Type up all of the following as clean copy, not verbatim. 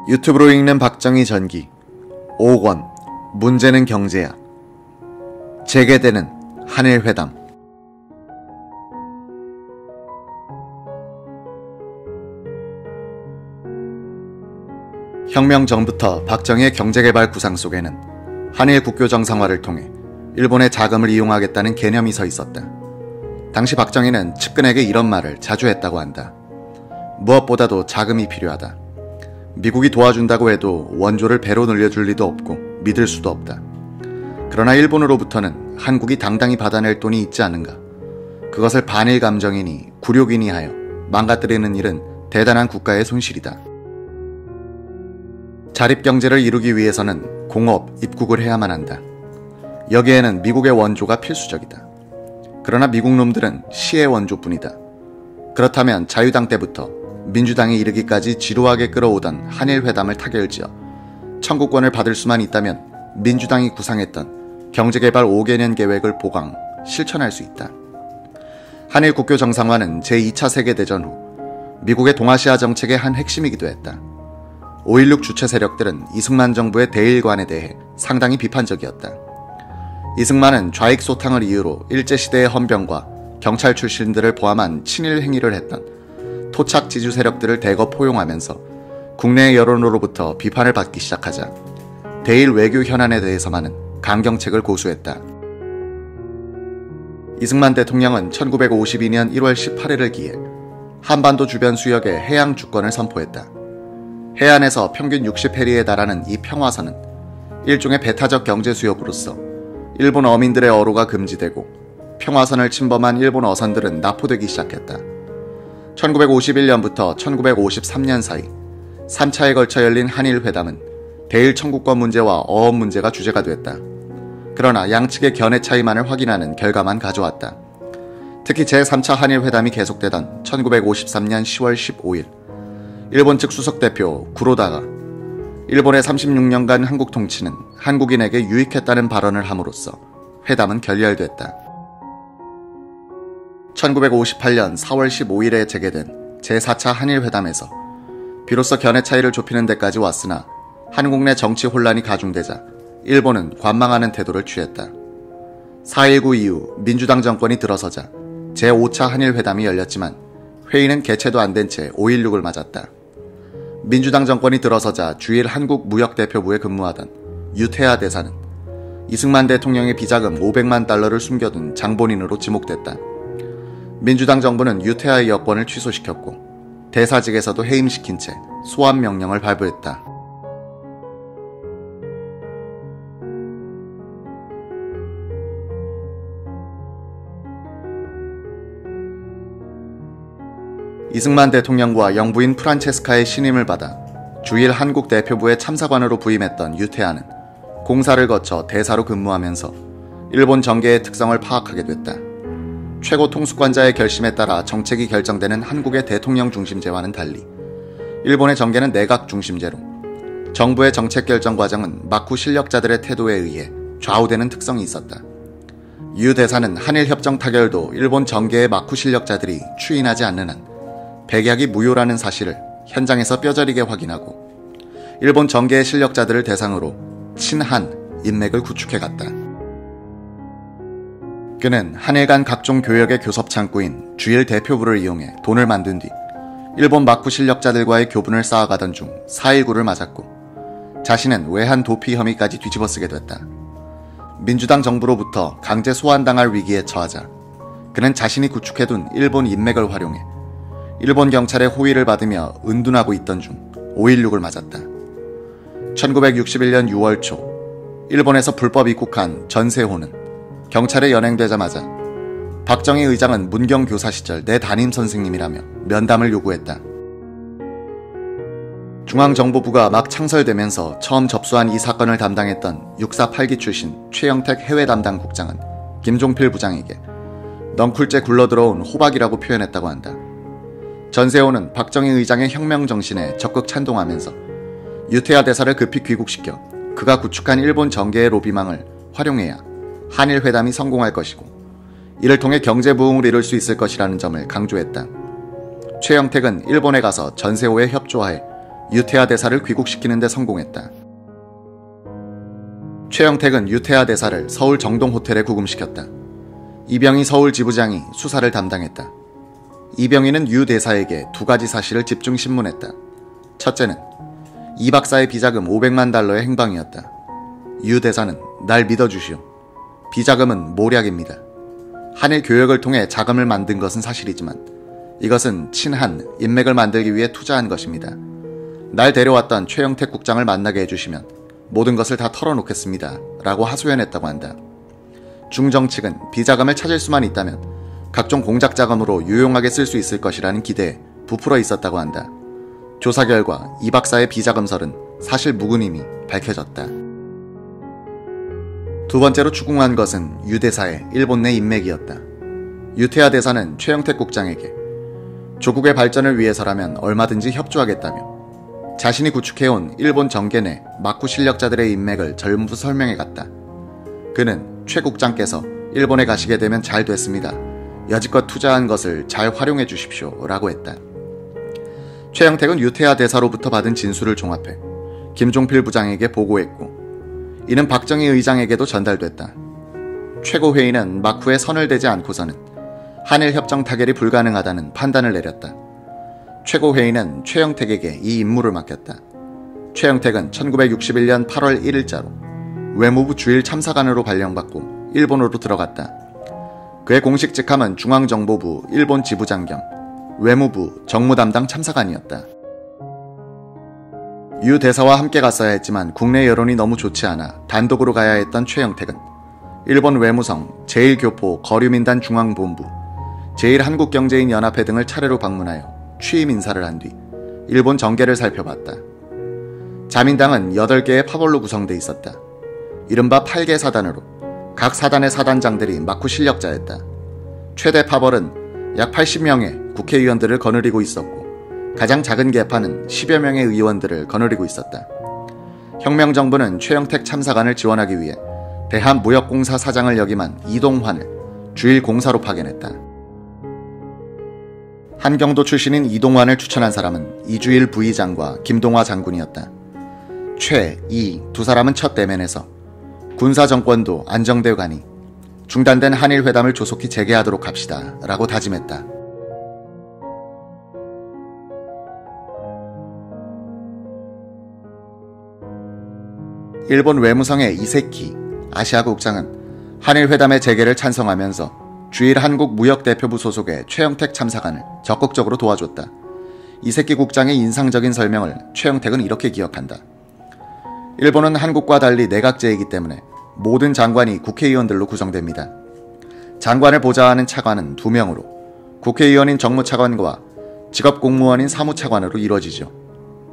유튜브로 읽는 박정희 전기 5권 문제는 경제야. 재개되는 한일회담. 혁명 전부터 박정희의 경제개발 구상 속에는 한일 국교 정상화를 통해 일본의 자금을 이용하겠다는 개념이 서 있었다. 당시 박정희는 측근에게 이런 말을 자주 했다고 한다. 무엇보다도 자금이 필요하다. 미국이 도와준다고 해도 원조를 배로 늘려줄 리도 없고 믿을 수도 없다. 그러나 일본으로부터는 한국이 당당히 받아낼 돈이 있지 않은가. 그것을 반일 감정이니 굴욕이니 하여 망가뜨리는 일은 대단한 국가의 손실이다. 자립경제를 이루기 위해서는 공업, 입국을 해야만 한다. 여기에는 미국의 원조가 필수적이다. 그러나 미국 놈들은 시의 원조뿐이다. 그렇다면 자유당 때부터 민주당에 이르기까지 지루하게 끌어오던 한일회담을 타결지어 청구권을 받을 수만 있다면 민주당이 구상했던 경제개발 5개년 계획을 보강, 실천할 수 있다. 한일 국교 정상화는 제2차 세계대전 후 미국의 동아시아 정책의 한 핵심이기도 했다. 5.16 주체 세력들은 이승만 정부의 대일관에 대해 상당히 비판적이었다. 이승만은 좌익 소탕을 이유로 일제시대의 헌병과 경찰 출신들을 포함한 친일 행위를 했던 토착 지주 세력들을 대거 포용하면서 국내 여론으로부터 비판을 받기 시작하자 대일 외교 현안에 대해서만은 강경책을 고수했다. 이승만 대통령은 1952년 1월 18일을 기해 한반도 주변 수역의 해양 주권을 선포했다. 해안에서 평균 60해리에 달하는 이 평화선은 일종의 배타적 경제 수역으로서 일본 어민들의 어로가 금지되고 평화선을 침범한 일본 어선들은 납포되기 시작했다. 1951년부터 1953년 사이 3차에 걸쳐 열린 한일회담은 대일 청구권 문제와 어업 문제가 주제가 됐다. 그러나 양측의 견해 차이만을 확인하는 결과만 가져왔다. 특히 제3차 한일회담이 계속되던 1953년 10월 15일 일본 측 수석대표 구로다가 일본의 36년간 한국 통치는 한국인에게 유익했다는 발언을 함으로써 회담은 결렬됐다. 1958년 4월 15일에 재개된 제4차 한일회담에서 비로소 견해 차이를 좁히는 데까지 왔으나 한국 내 정치 혼란이 가중되자 일본은 관망하는 태도를 취했다. 4.19 이후 민주당 정권이 들어서자 제5차 한일회담이 열렸지만 회의는 개최도 안 된 채 5.16을 맞았다. 민주당 정권이 들어서자 주일 한국무역대표부에 근무하던 유태하 대사는 이승만 대통령의 비자금 500만 달러를 숨겨둔 장본인으로 지목됐다. 민주당 정부는 유태하의 여권을 취소시켰고 대사직에서도 해임시킨 채 소환 명령을 발부했다. 이승만 대통령과 영부인 프란체스카의 신임을 받아 주일 한국 대표부의 참사관으로 부임했던 유태하는 공사를 거쳐 대사로 근무하면서 일본 정계의 특성을 파악하게 됐다. 최고 통수권자의 결심에 따라 정책이 결정되는 한국의 대통령 중심제와는 달리 일본의 정계는 내각 중심제로 정부의 정책 결정 과정은 막후 실력자들의 태도에 의해 좌우되는 특성이 있었다. 유 대사는 한일협정 타결도 일본 정계의 막후 실력자들이 추인하지 않는 한 백약이 무효라는 사실을 현장에서 뼈저리게 확인하고 일본 정계의 실력자들을 대상으로 친한 인맥을 구축해갔다. 그는 한일 간 각종 교역의 교섭 창구인 주일 대표부를 이용해 돈을 만든 뒤 일본 막후 실력자들과의 교분을 쌓아가던 중 4.19를 맞았고 자신은 외환 도피 혐의까지 뒤집어쓰게 됐다. 민주당 정부로부터 강제 소환당할 위기에 처하자 그는 자신이 구축해둔 일본 인맥을 활용해 일본 경찰의 호의를 받으며 은둔하고 있던 중 5.16을 맞았다. 1961년 6월 초 일본에서 불법 입국한 전세호는 경찰에 연행되자마자 박정희 의장은 문경교사 시절 내 담임 선생님이라며 면담을 요구했다. 중앙정보부가 막 창설되면서 처음 접수한 이 사건을 담당했던 648기 출신 최영택 해외 담당 국장은 김종필 부장에게 넝쿨째 굴러들어온 호박이라고 표현했다고 한다. 전세호는 박정희 의장의 혁명 정신에 적극 찬동하면서 유태하 대사를 급히 귀국시켜 그가 구축한 일본 정계의 로비망을 활용해야 한일회담이 성공할 것이고 이를 통해 경제 부흥을 이룰 수 있을 것이라는 점을 강조했다. 최영택은 일본에 가서 전세호에 협조하에 유태하 대사를 귀국시키는 데 성공했다. 최영택은 유태하 대사를 서울 정동 호텔에 구금시켰다. 이병희 서울 지부장이 수사를 담당했다. 이병희는 유 대사에게 두 가지 사실을 집중 신문했다. 첫째는 이 박사의 비자금 500만 달러의 행방이었다. 유 대사는 날 믿어주시오. 비자금은 모략입니다. 한일 교역을 통해 자금을 만든 것은 사실이지만 이것은 친한 인맥을 만들기 위해 투자한 것입니다. 날 데려왔던 최영택 국장을 만나게 해주시면 모든 것을 다 털어놓겠습니다. 라고 하소연했다고 한다. 중정 측은 비자금을 찾을 수만 있다면 각종 공작 자금으로 유용하게 쓸 수 있을 것이라는 기대에 부풀어 있었다고 한다. 조사 결과 이 박사의 비자금설은 사실 무근임이 밝혀졌다. 두 번째로 추궁한 것은 유 대사의 일본 내 인맥이었다. 유태하 대사는 최영택 국장에게 조국의 발전을 위해서라면 얼마든지 협조하겠다며 자신이 구축해온 일본 정계 내 막후 실력자들의 인맥을 전부 설명해갔다. 그는 최 국장께서 일본에 가시게 되면 잘 됐습니다. 여지껏 투자한 것을 잘 활용해 주십시오. 라고 했다. 최영택은 유태하 대사로부터 받은 진술을 종합해 김종필 부장에게 보고했고 이는 박정희 의장에게도 전달됐다. 최고회의는 막후에 선을 대지 않고서는 한일협정 타결이 불가능하다는 판단을 내렸다. 최고회의는 최영택에게 이 임무를 맡겼다. 최영택은 1961년 8월 1일자로 외무부 주일 참사관으로 발령받고 일본으로 들어갔다. 그의 공식 직함은 중앙정보부 일본 지부장 겸 외무부 정무담당 참사관이었다. 유 대사와 함께 갔어야 했지만 국내 여론이 너무 좋지 않아 단독으로 가야 했던 최영택은 일본 외무성, 제1교포 거류민단 중앙본부, 제1한국경제인연합회 등을 차례로 방문하여 취임 인사를 한 뒤 일본 정계를 살펴봤다. 자민당은 8개의 파벌로 구성돼 있었다. 이른바 8개 사단으로 각 사단의 사단장들이 막후 실력자였다. 최대 파벌은 약 80명의 국회의원들을 거느리고 있었고 가장 작은 계파는 10여 명의 의원들을 거느리고 있었다. 혁명정부는 최영택 참사관을 지원하기 위해 대한무역공사 사장을 역임한 이동환을 주일 공사로 파견했다. 한경도 출신인 이동환을 추천한 사람은 이주일 부의장과 김동화 장군이었다. 최, 이 두 사람은 첫 대면에서 군사정권도 안정되어 가니 중단된 한일회담을 조속히 재개하도록 합시다 라고 다짐했다. 일본 외무성의 이세키 아시아국 국장은 한일회담의 재개를 찬성하면서 주일 한국무역대표부 소속의 최영택 참사관을 적극적으로 도와줬다. 이세키 국장의 인상적인 설명을 최영택은 이렇게 기억한다. 일본은 한국과 달리 내각제이기 때문에 모든 장관이 국회의원들로 구성됩니다. 장관을 보좌하는 차관은 2명으로 국회의원인 정무차관과 직업공무원인 사무차관으로 이루어지죠.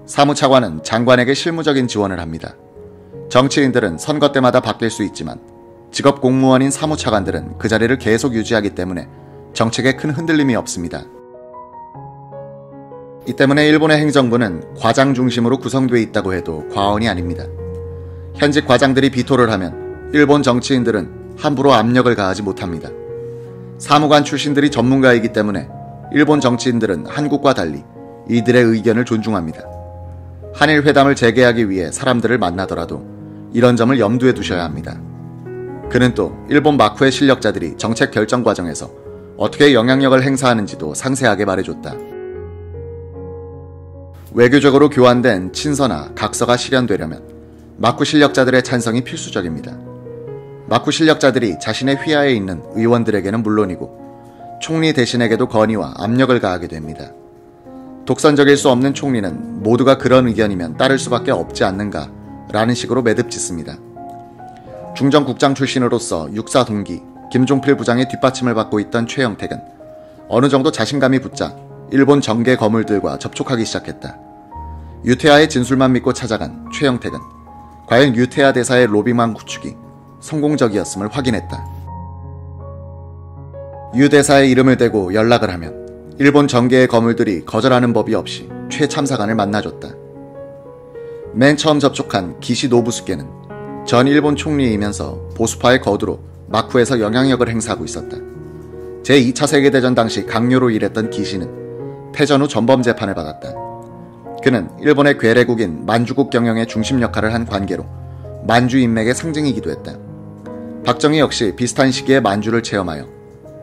사무차관은 장관에게 실무적인 지원을 합니다. 정치인들은 선거 때마다 바뀔 수 있지만 직업공무원인 사무차관들은 그 자리를 계속 유지하기 때문에 정책에 큰 흔들림이 없습니다. 이 때문에 일본의 행정부는 과장 중심으로 구성되어 있다고 해도 과언이 아닙니다. 현직 과장들이 비토를 하면 일본 정치인들은 함부로 압력을 가하지 못합니다. 사무관 출신들이 전문가이기 때문에 일본 정치인들은 한국과 달리 이들의 의견을 존중합니다. 한일 회담을 재개하기 위해 사람들을 만나더라도 이런 점을 염두에 두셔야 합니다. 그는 또 일본 막후의 실력자들이 정책 결정 과정에서 어떻게 영향력을 행사하는지도 상세하게 말해줬다. 외교적으로 교환된 친서나 각서가 실현되려면 막후 실력자들의 찬성이 필수적입니다. 막후 실력자들이 자신의 휘하에 있는 의원들에게는 물론이고 총리 대신에게도 건의와 압력을 가하게 됩니다. 독선적일 수 없는 총리는 모두가 그런 의견이면 따를 수밖에 없지 않는가 라는 식으로 매듭짓습니다. 중정국장 출신으로서 육사 동기 김종필 부장의 뒷받침을 받고 있던 최영택은 어느 정도 자신감이 붙자 일본 정계 거물들과 접촉하기 시작했다. 유태하의 진술만 믿고 찾아간 최영택은 과연 유태하 대사의 로비망 구축이 성공적이었음을 확인했다. 유 대사의 이름을 대고 연락을 하면 일본 정계의 거물들이 거절하는 법이 없이 최 참사관을 만나줬다. 맨 처음 접촉한 기시 노부스케는 전 일본 총리이면서 보수파의 거두로 막후에서 영향력을 행사하고 있었다. 제2차 세계대전 당시 강요로 일했던 기시는 패전 후 전범 재판을 받았다. 그는 일본의 괴뢰국인 만주국 경영의 중심 역할을 한 관계로 만주 인맥의 상징이기도 했다. 박정희 역시 비슷한 시기에 만주를 체험하여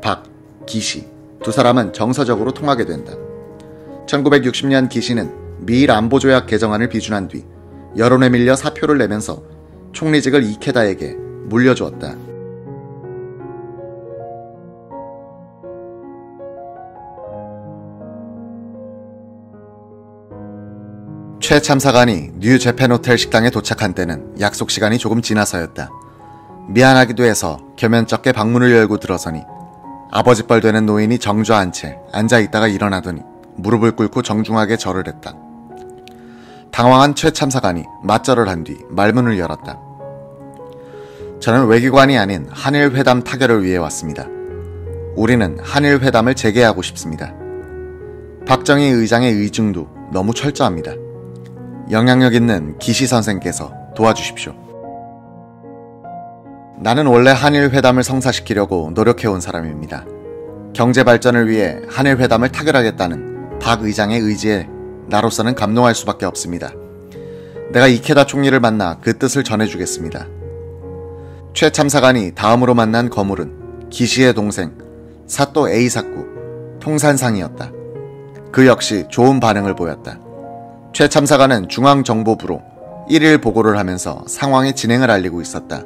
박, 기시 두 사람은 정서적으로 통하게 된다. 1960년 기시는 미일 안보조약 개정안을 비준한 뒤 여론에 밀려 사표를 내면서 총리직을 이케다에게 물려주었다. 최 참사관이 뉴 재팬 호텔 식당에 도착한 때는 약속 시간이 조금 지나서였다. 미안하기도 해서 겸연쩍게 방문을 열고 들어서니 아버지뻘 되는 노인이 정좌한 채 앉아있다가 일어나더니 무릎을 꿇고 정중하게 절을 했다. 당황한 최 참사관이 맞절을 한 뒤 말문을 열었다. 저는 외교관이 아닌 한일회담 타결을 위해 왔습니다. 우리는 한일회담을 재개하고 싶습니다. 박정희 의장의 의중도 너무 철저합니다. 영향력 있는 기시 선생께서 도와주십시오. 나는 원래 한일회담을 성사시키려고 노력해온 사람입니다. 경제 발전을 위해 한일회담을 타결하겠다는 박 의장의 의지에 나로서는 감동할 수밖에 없습니다. 내가 이케다 총리를 만나 그 뜻을 전해주겠습니다. 최 참사관이 다음으로 만난 거물은 기시의 동생 사또 에이사쿠 통산상이었다. 그 역시 좋은 반응을 보였다. 최 참사관은 중앙정보부로 1일 보고를 하면서 상황의 진행을 알리고 있었다.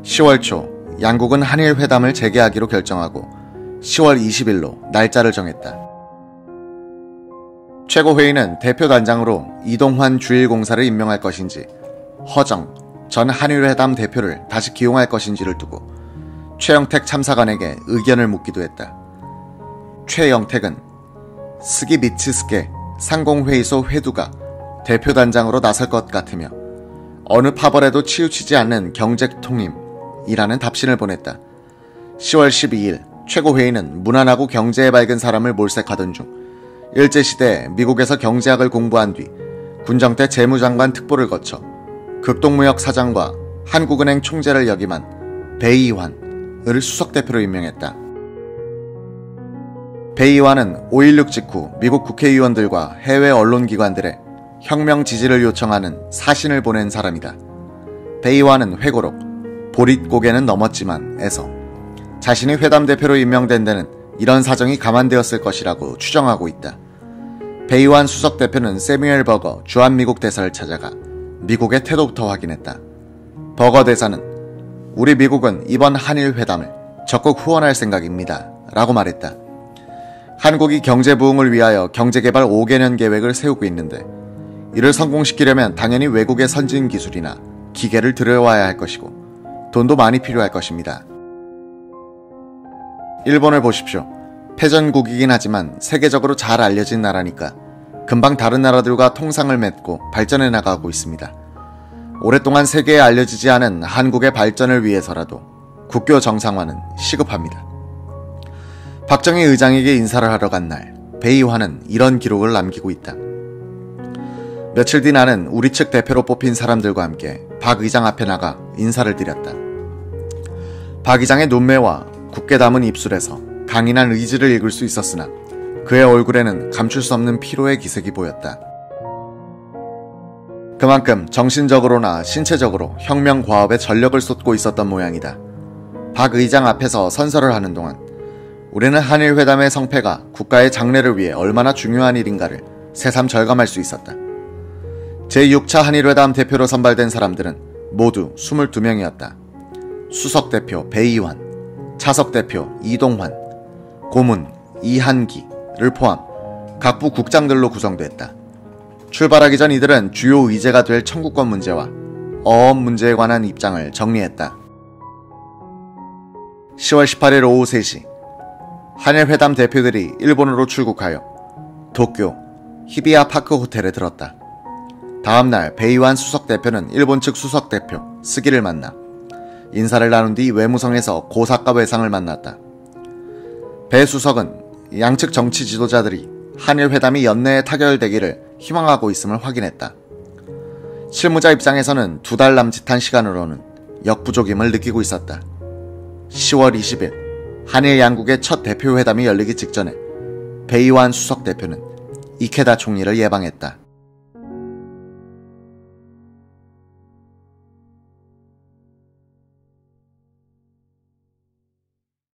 10월 초 양국은 한일회담을 재개하기로 결정하고 10월 20일로 날짜를 정했다. 최고회의는 대표단장으로 이동환 주일공사를 임명할 것인지 허정 전 한일회담 대표를 다시 기용할 것인지를 두고 최영택 참사관에게 의견을 묻기도 했다. 최영택은 스기 미츠스케 상공회의소 회두가 대표단장으로 나설 것 같으며 어느 파벌에도 치우치지 않는 경제통임이라는 답신을 보냈다. 10월 12일 최고회의는 무난하고 경제에 밝은 사람을 몰색하던 중 일제시대 미국에서 경제학을 공부한 뒤 군정 때 재무장관 특보를 거쳐 극동무역 사장과 한국은행 총재를 역임한 배이환을 수석대표로 임명했다. 배이환은 5.16 직후 미국 국회의원들과 해외 언론기관들의 혁명 지지를 요청하는 사신을 보낸 사람이다. 배이환은 회고록 보릿고개는 넘었지만 에서 자신이 회담 대표로 임명된 데는 이런 사정이 감안되었을 것이라고 추정하고 있다. 배이환 수석대표는 세뮤엘 버거 주한미국 대사를 찾아가 미국의 태도부터 확인했다. 버거 대사는 우리 미국은 이번 한일회담을 적극 후원할 생각입니다 라고 말했다. 한국이 경제 부흥을 위하여 경제개발 5개년 계획을 세우고 있는데 이를 성공시키려면 당연히 외국의 선진 기술이나 기계를 들여와야 할 것이고 돈도 많이 필요할 것입니다. 일본을 보십시오. 패전국이긴 하지만 세계적으로 잘 알려진 나라니까 금방 다른 나라들과 통상을 맺고 발전해 나가고 있습니다. 오랫동안 세계에 알려지지 않은 한국의 발전을 위해서라도 국교 정상화는 시급합니다. 박정희 의장에게 인사를 하러 간 날 배이환은 이런 기록을 남기고 있다. 며칠 뒤 나는 우리 측 대표로 뽑힌 사람들과 함께 박 의장 앞에 나가 인사를 드렸다. 박 의장의 눈매와 굳게 담은 입술에서 강인한 의지를 읽을 수 있었으나 그의 얼굴에는 감출 수 없는 피로의 기색이 보였다. 그만큼 정신적으로나 신체적으로 혁명 과업에 전력을 쏟고 있었던 모양이다. 박 의장 앞에서 선서를 하는 동안 우리는 한일회담의 성패가 국가의 장래를 위해 얼마나 중요한 일인가를 새삼 절감할 수 있었다. 제6차 한일회담 대표로 선발된 사람들은 모두 22명이었다. 수석대표 배이환, 차석대표 이동환, 고문 이한기를 포함 각부 국장들로 구성됐다. 출발하기 전 이들은 주요 의제가 될 청구권 문제와 어업 문제에 관한 입장을 정리했다. 10월 18일 오후 3시 한일회담 대표들이 일본으로 출국하여 도쿄 히비야 파크 호텔에 들었다. 다음날 배이환 수석대표는 일본 측 수석대표 스기를 만나 인사를 나눈 뒤 외무성에서 고사과 외상을 만났다. 배 수석은 양측 정치 지도자들이 한일회담이 연내에 타결되기를 희망하고 있음을 확인했다. 실무자 입장에서는 2달 남짓한 시간으로는 역부족임을 느끼고 있었다. 10월 20일 한일 양국의 첫 대표회담이 열리기 직전에 배이환 수석대표는 이케다 총리를 예방했다.